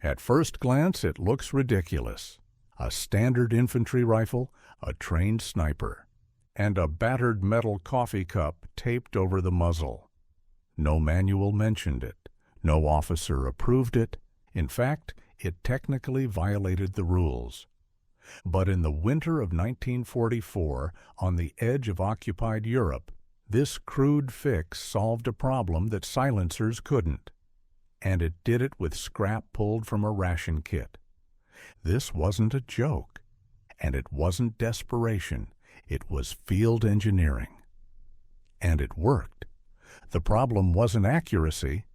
At first glance, it looks ridiculous. A standard infantry rifle, a trained sniper, and a battered metal coffee cup taped over the muzzle. No manual mentioned it. No officer approved it. In fact, it technically violated the rules. But in the winter of 1944, on the edge of occupied Europe, this crude fix solved a problem that silencers couldn't. And it did it with scrap pulled from a ration kit. This wasn't a joke, and it wasn't desperation. It was field engineering. And it worked. The problem wasn't accuracy.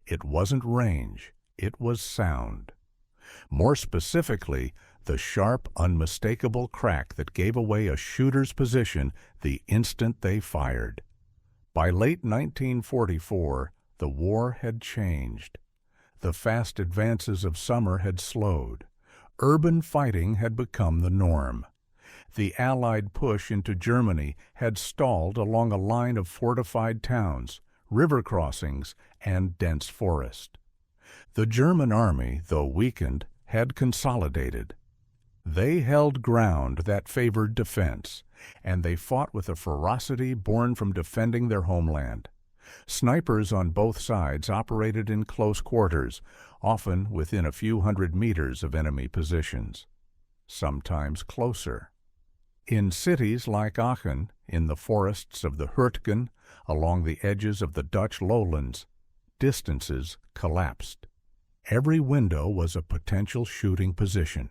It wasn't range. It was sound. More specifically, the sharp, unmistakable crack that gave away a shooter's position the instant they fired. By late 1944, the war had changed. The fast advances of summer had slowed. Urban fighting had become the norm. The Allied push into Germany had stalled along a line of fortified towns, river crossings, and dense forest. The German army, though weakened, had consolidated. They held ground that favored defense, and they fought with a ferocity born from defending their homeland. Snipers on both sides operated in close quarters, often within a few hundred meters of enemy positions, sometimes closer. In cities like Aachen, in the forests of the Hurtgen, along the edges of the Dutch lowlands, distances collapsed. Every window was a potential shooting position.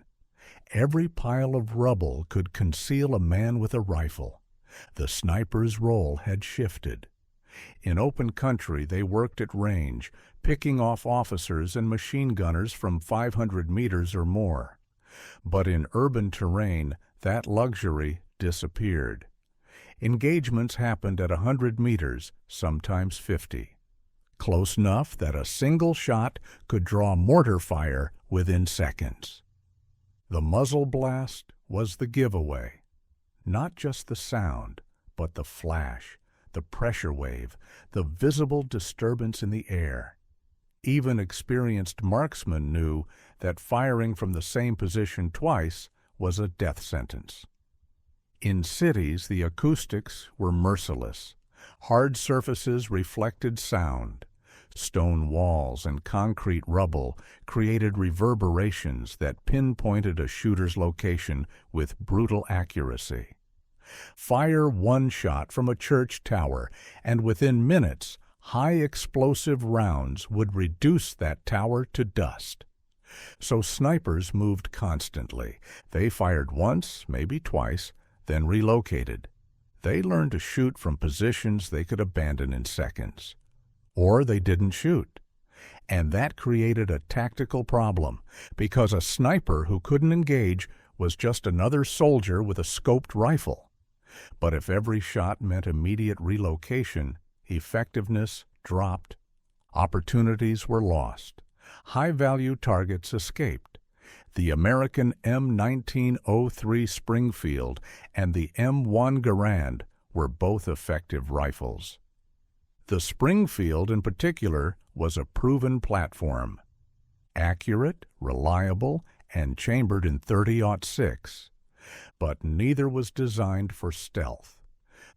Every pile of rubble could conceal a man with a rifle. The sniper's role had shifted. In open country, they worked at range, picking off officers and machine gunners from 500 meters or more. But in urban terrain, that luxury disappeared. Engagements happened at 100 meters, sometimes 50. Close enough that a single shot could draw mortar fire within seconds. The muzzle blast was the giveaway. Not just the sound, but the flash, the pressure wave, the visible disturbance in the air. Even experienced marksmen knew that firing from the same position twice was a death sentence. In cities, the acoustics were merciless. Hard surfaces reflected sound. Stone walls and concrete rubble created reverberations that pinpointed a shooter's location with brutal accuracy. Fire one shot from a church tower, and within minutes, high explosive rounds would reduce that tower to dust. So snipers moved constantly. They fired once, maybe twice, then relocated. They learned to shoot from positions they could abandon in seconds. Or they didn't shoot. And that created a tactical problem, because a sniper who couldn't engage was just another soldier with a scoped rifle. But if every shot meant immediate relocation, effectiveness dropped. Opportunities were lost. High-value targets escaped. The American M1903 Springfield and the M1 Garand were both effective rifles. The Springfield, in particular, was a proven platform. Accurate, reliable, and chambered in .30-06. But neither was designed for stealth.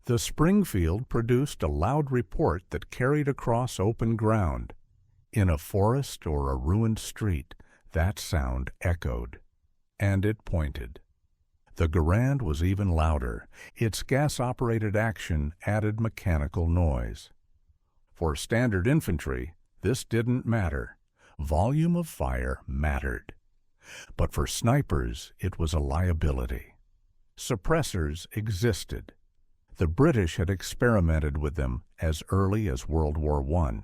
The Springfield produced a loud report that carried across open ground. In a forest or a ruined street, that sound echoed. And it pointed. The Garand was even louder. Its gas-operated action added mechanical noise. For standard infantry, this didn't matter. Volume of fire mattered. But for snipers, it was a liability. Suppressors existed. The British had experimented with them as early as World War I.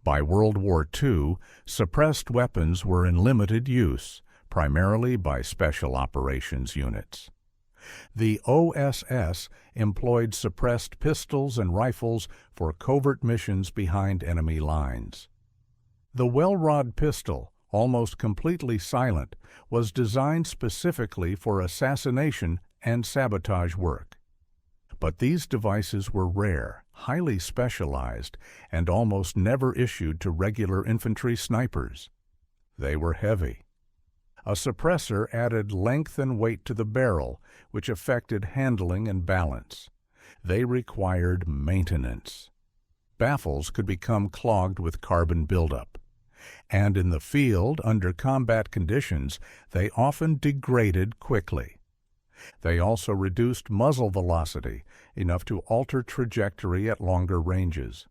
By World War II, suppressed weapons were in limited use, primarily by special operations units. The OSS employed suppressed pistols and rifles for covert missions behind enemy lines. The Welrod pistol, almost completely silent, was designed specifically for assassination and sabotage work. But these devices were rare, highly specialized, and almost never issued to regular infantry snipers. They were heavy. A suppressor added length and weight to the barrel, which affected handling and balance. They required maintenance. Baffles could become clogged with carbon buildup. And in the field, under combat conditions, they often degraded quickly. They also reduced muzzle velocity, enough to alter trajectory at longer ranges.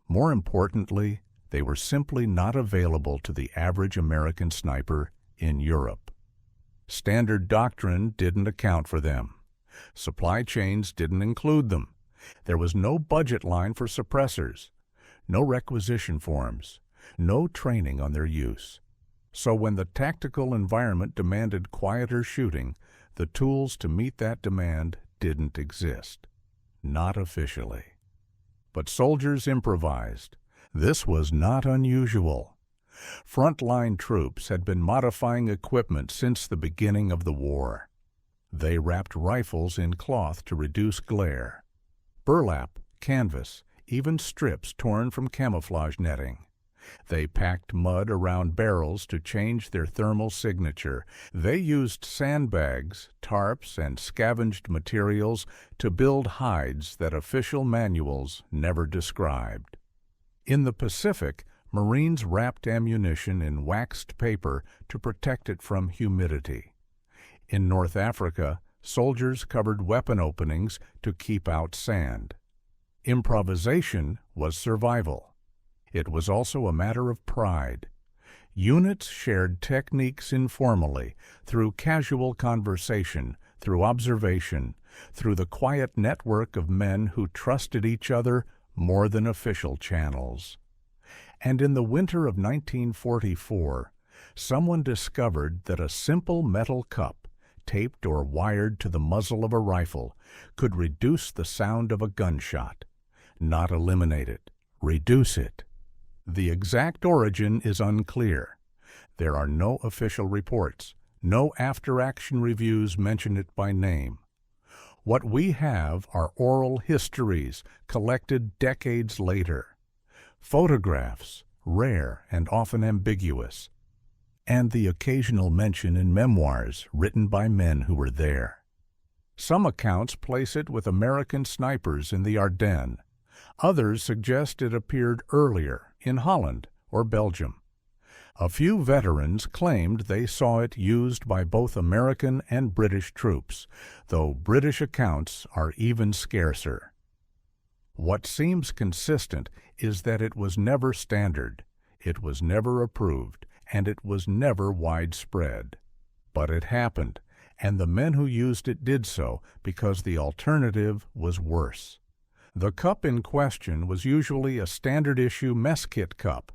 More importantly, they were simply not available to the average American sniper in Europe. Standard doctrine didn't account for them. Supply chains didn't include them. There was no budget line for suppressors, no requisition forms, no training on their use. So when the tactical environment demanded quieter shooting, the tools to meet that demand didn't exist. Not officially. But soldiers improvised. This was not unusual. Frontline troops had been modifying equipment since the beginning of the war. They wrapped rifles in cloth to reduce glare. Burlap, canvas, even strips torn from camouflage netting. They packed mud around barrels to change their thermal signature. They used sandbags, tarps, and scavenged materials to build hides that official manuals never described. In the Pacific, Marines wrapped ammunition in waxed paper to protect it from humidity. In North Africa, soldiers covered weapon openings to keep out sand. Improvisation was survival. It was also a matter of pride. Units shared techniques informally, through casual conversation, through observation, through the quiet network of men who trusted each other more than official channels. And in the winter of 1944, someone discovered that a simple metal cup, taped or wired to the muzzle of a rifle, could reduce the sound of a gunshot. Not eliminate it, reduce it. The exact origin is unclear. There are no official reports. No after-action reviews mention it by name. What we have are oral histories collected decades later. Photographs, rare and often ambiguous. And the occasional mention in memoirs written by men who were there. Some accounts place it with American snipers in the Ardennes. Others suggest it appeared earlier, in Holland or Belgium. A few veterans claimed they saw it used by both American and British troops, though British accounts are even scarcer. What seems consistent is that it was never standard, it was never approved, and it was never widespread. But it happened, and the men who used it did so because the alternative was worse. The cup in question was usually a standard-issue mess kit cup.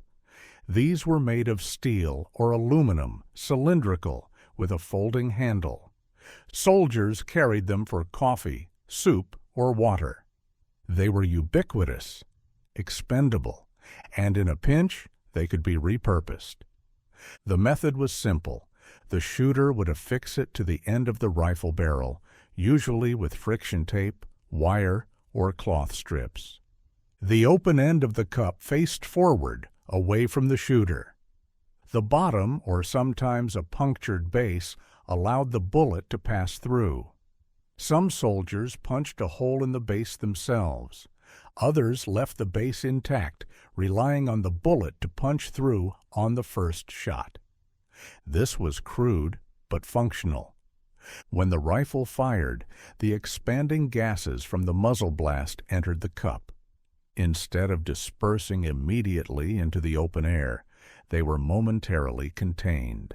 These were made of steel or aluminum, cylindrical, with a folding handle. Soldiers carried them for coffee, soup, or water. They were ubiquitous, expendable, and in a pinch, they could be repurposed. The method was simple. The shooter would affix it to the end of the rifle barrel, usually with friction tape, wire, or cloth strips. The open end of the cup faced forward, away from the shooter. The bottom, or sometimes a punctured base, allowed the bullet to pass through. Some soldiers punched a hole in the base themselves. Others left the base intact, relying on the bullet to punch through on the first shot. This was crude, but functional. When the rifle fired, the expanding gases from the muzzle blast entered the cup. Instead of dispersing immediately into the open air, they were momentarily contained.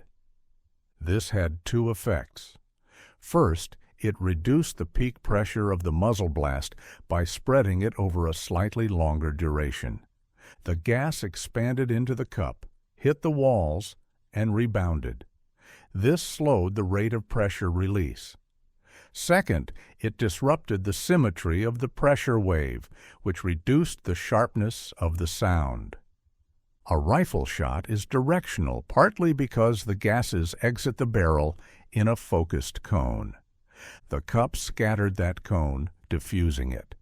This had two effects. First, it reduced the peak pressure of the muzzle blast by spreading it over a slightly longer duration. The gas expanded into the cup, hit the walls, and rebounded. This slowed the rate of pressure release. Second, it disrupted the symmetry of the pressure wave, which reduced the sharpness of the sound. A rifle shot is directional partly because the gases exit the barrel in a focused cone. The cup scattered that cone, diffusing it.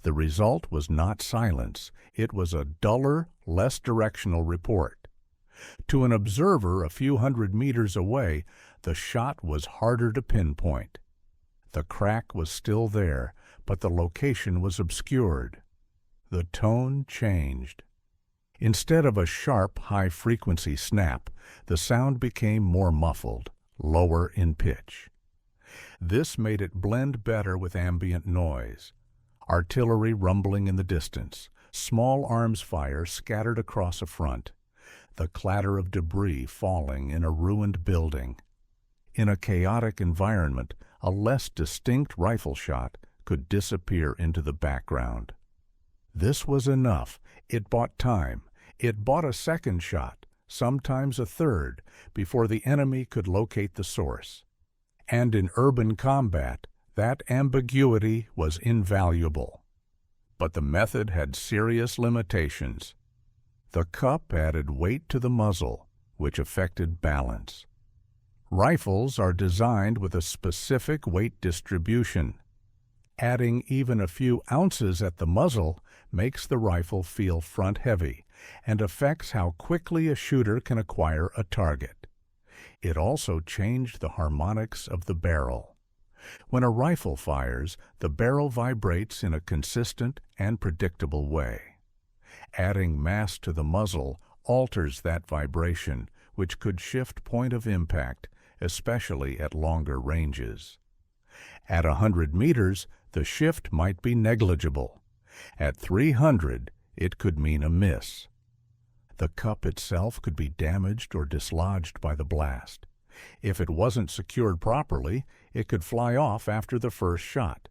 The result was not silence. It was a duller, less directional report. To an observer a few hundred meters away, the shot was harder to pinpoint. The crack was still there, but the location was obscured. The tone changed. Instead of a sharp, high-frequency snap, the sound became more muffled, lower in pitch. This made it blend better with ambient noise. Artillery rumbling in the distance, small arms fire scattered across a front, the clatter of debris falling in a ruined building. In a chaotic environment, a less distinct rifle shot could disappear into the background. This was enough. It bought time. It bought a second shot, sometimes a third, before the enemy could locate the source. And in urban combat, that ambiguity was invaluable. But the method had serious limitations. The cup added weight to the muzzle, which affected balance. Rifles are designed with a specific weight distribution. Adding even a few ounces at the muzzle makes the rifle feel front-heavy and affects how quickly a shooter can acquire a target. It also changed the harmonics of the barrel. When a rifle fires, the barrel vibrates in a consistent and predictable way. Adding mass to the muzzle alters that vibration, which could shift point of impact, especially at longer ranges. At 100 meters, the shift might be negligible. At 300, it could mean a miss. The cup itself could be damaged or dislodged by the blast. If it wasn't secured properly, it could fly off after the first shot.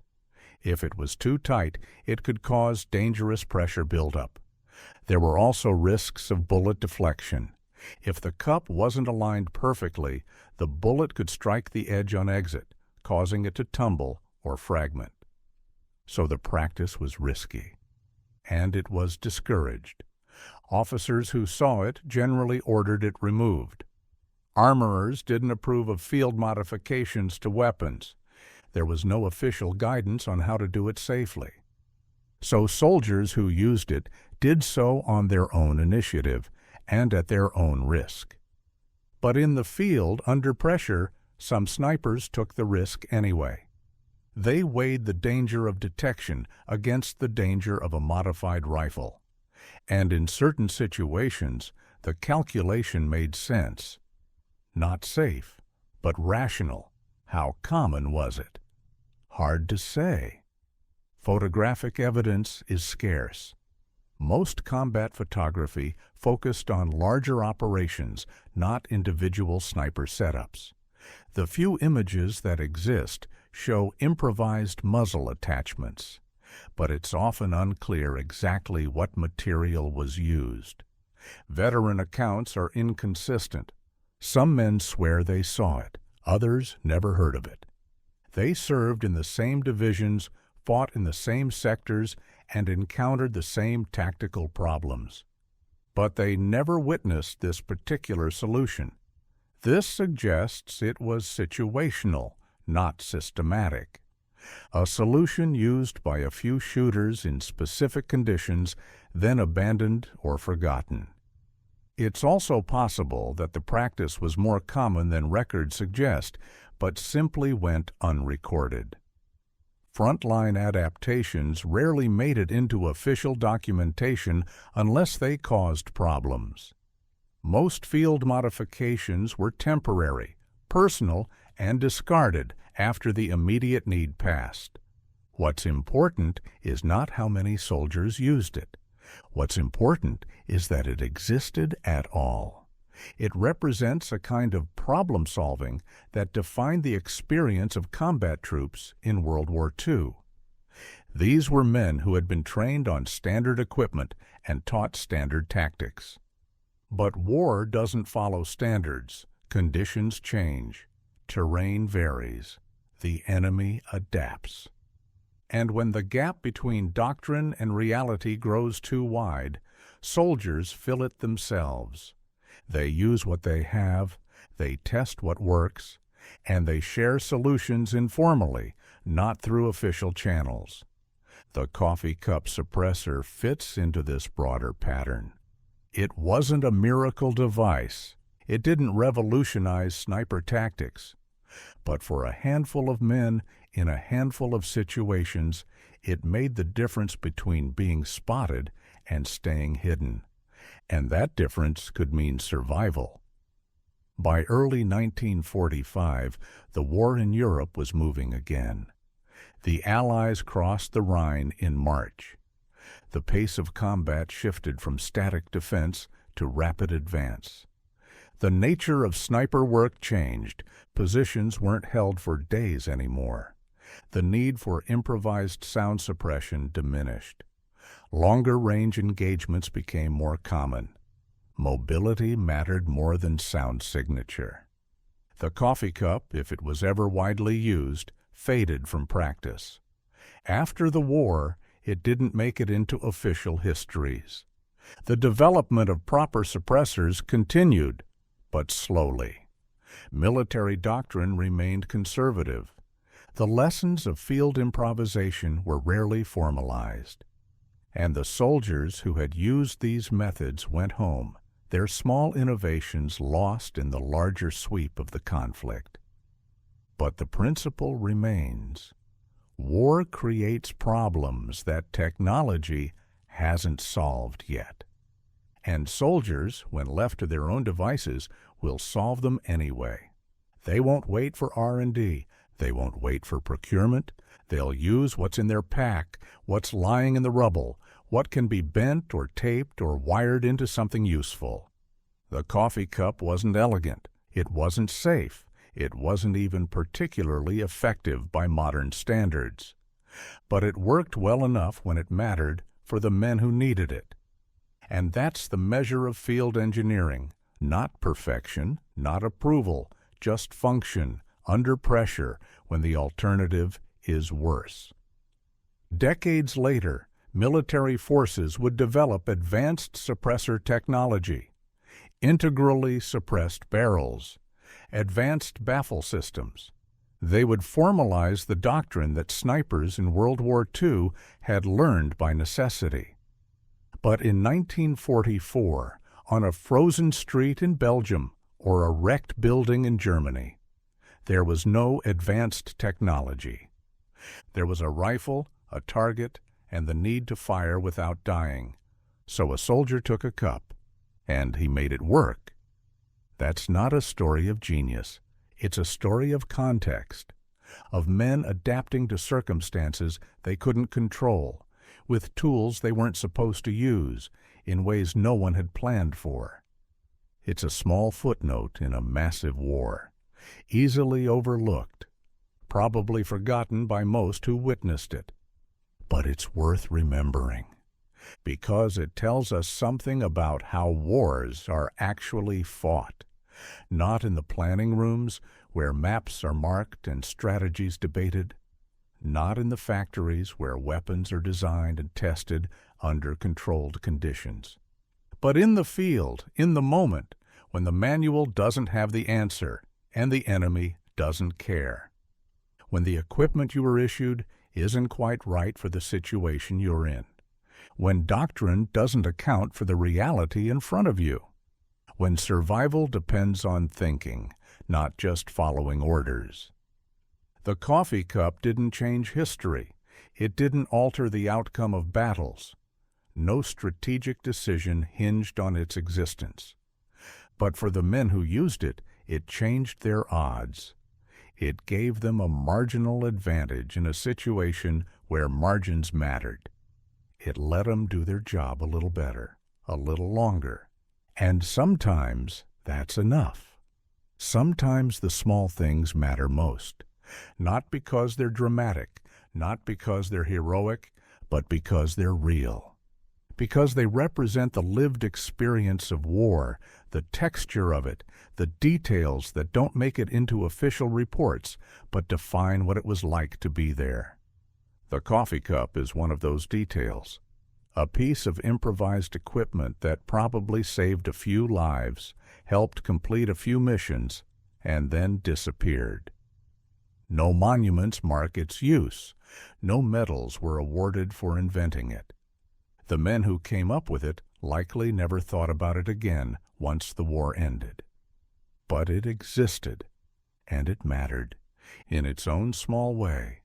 If it was too tight, it could cause dangerous pressure buildup. There were also risks of bullet deflection. If the cup wasn't aligned perfectly, the bullet could strike the edge on exit, causing it to tumble or fragment. So the practice was risky, and it was discouraged. Officers who saw it generally ordered it removed. Armorers didn't approve of field modifications to weapons. There was no official guidance on how to do it safely. So soldiers who used it did so on their own initiative and at their own risk. But in the field, under pressure, some snipers took the risk anyway. They weighed the danger of detection against the danger of a modified rifle. And in certain situations, the calculation made sense. Not safe, but rational. How common was it? Hard to say. Photographic evidence is scarce. Most combat photography focused on larger operations, not individual sniper setups. The few images that exist show improvised muzzle attachments, but it's often unclear exactly what material was used. Veteran accounts are inconsistent. Some men swear they saw it, others never heard of it. They served in the same divisions, fought in the same sectors, and encountered the same tactical problems. But they never witnessed this particular solution. This suggests it was situational, not systematic. A solution used by a few shooters in specific conditions, then abandoned or forgotten. It's also possible that the practice was more common than records suggest, but simply went unrecorded. Frontline adaptations rarely made it into official documentation unless they caused problems. Most field modifications were temporary, personal, and discarded after the immediate need passed. What's important is not how many soldiers used it. What's important is that it existed at all. It represents a kind of problem-solving that defined the experience of combat troops in World War II. These were men who had been trained on standard equipment and taught standard tactics. But war doesn't follow standards. Conditions change. Terrain varies. The enemy adapts. And when the gap between doctrine and reality grows too wide, soldiers fill it themselves. They use what they have, they test what works, and they share solutions informally, not through official channels. The coffee cup suppressor fits into this broader pattern. It wasn't a miracle device. It didn't revolutionize sniper tactics. But for a handful of men in a handful of situations, it made the difference between being spotted and staying hidden. And that difference could mean survival. By early 1945, the war in Europe was moving again. The Allies crossed the Rhine in March. The pace of combat shifted from static defense to rapid advance. The nature of sniper work changed. Positions weren't held for days anymore. The need for improvised sound suppression diminished. Longer-range engagements became more common. Mobility mattered more than sound signature. The coffee cup, if it was ever widely used, faded from practice. After the war, it didn't make it into official histories. The development of proper suppressors continued, but slowly. Military doctrine remained conservative. The lessons of field improvisation were rarely formalized. And the soldiers who had used these methods went home, their small innovations lost in the larger sweep of the conflict. But the principle remains. War creates problems that technology hasn't solved yet. And soldiers, when left to their own devices, will solve them anyway. They won't wait for R&D. They won't wait for procurement. They'll use what's in their pack, what's lying in the rubble, what can be bent or taped or wired into something useful. The coffee cup wasn't elegant. It wasn't safe. It wasn't even particularly effective by modern standards. But it worked well enough when it mattered for the men who needed it. And that's the measure of field engineering. Not perfection, not approval, just function, under pressure, when the alternative is worse. Decades later, military forces would develop advanced suppressor technology, integrally suppressed barrels, advanced baffle systems. They would formalize the doctrine that snipers in World War II had learned by necessity. But in 1944, on a frozen street in Belgium or a wrecked building in Germany, there was no advanced technology. There was a rifle, a target, and the need to fire without dying. So a soldier took a cup, and he made it work. That's not a story of genius. It's a story of context, of men adapting to circumstances they couldn't control, with tools they weren't supposed to use, in ways no one had planned for. It's a small footnote in a massive war, easily overlooked, probably forgotten by most who witnessed it. But it's worth remembering, because it tells us something about how wars are actually fought, not in the planning rooms where maps are marked and strategies debated, not in the factories where weapons are designed and tested under controlled conditions, but in the field, in the moment, when the manual doesn't have the answer and the enemy doesn't care, when the equipment you were issued isn't quite right for the situation you're in, when doctrine doesn't account for the reality in front of you, when survival depends on thinking, not just following orders. The coffee cup didn't change history. It didn't alter the outcome of battles. No strategic decision hinged on its existence. But for the men who used it, it changed their odds. It gave them a marginal advantage in a situation where margins mattered. It let them do their job a little better, a little longer. And sometimes that's enough. Sometimes the small things matter most, not because they're dramatic, not because they're heroic, but because they're real. Because they represent the lived experience of war, the texture of it, the details that don't make it into official reports, but define what it was like to be there. The coffee cup is one of those details. A piece of improvised equipment that probably saved a few lives, helped complete a few missions, and then disappeared. No monuments mark its use. No medals were awarded for inventing it. The men who came up with it likely never thought about it again once the war ended. But it existed, and it mattered, in its own small way.